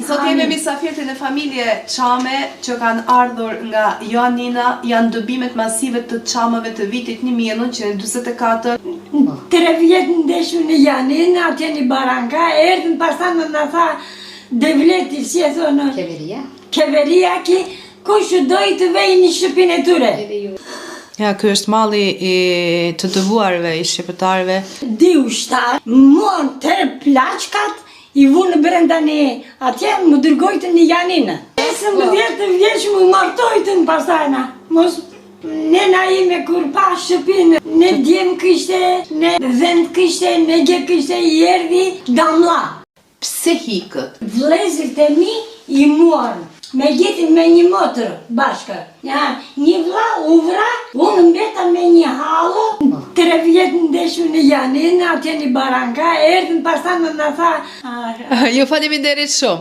Sot jemi misafirë në familje Çame që kanë ardhur nga Joanina, janë dobimet masive të Çamëve të vitit 1944. 3 vjetë ndeshme në Joanina, atje në Baranka, erdhën pastan në tha devleti, si e thonë? Keveria, kush dojë të vej një shtëpinë e tyre. Ja, ky është malli i të dëvuarve, i shqiptarëve. Di ushtar, muan të plaçkat, i vunë brenda një atje, më dërgojtë një Joanina. 15 vjeç më martojtën pasajna. Mos nena ime kur pa shtëpinë, ne djem kishte, ne vend kishte, ne gje kishte, i erdhi gamla. Pse hikët? Vlezërit e mi i muan. Me gjetin me një motër bashkë. Ja, një vlla u vra, unë mbeta me një hallo. 3 vjetë ndeshme në Joanina, atje në Baranka, erdhën pastan në tha. Ju faleminderit shumë.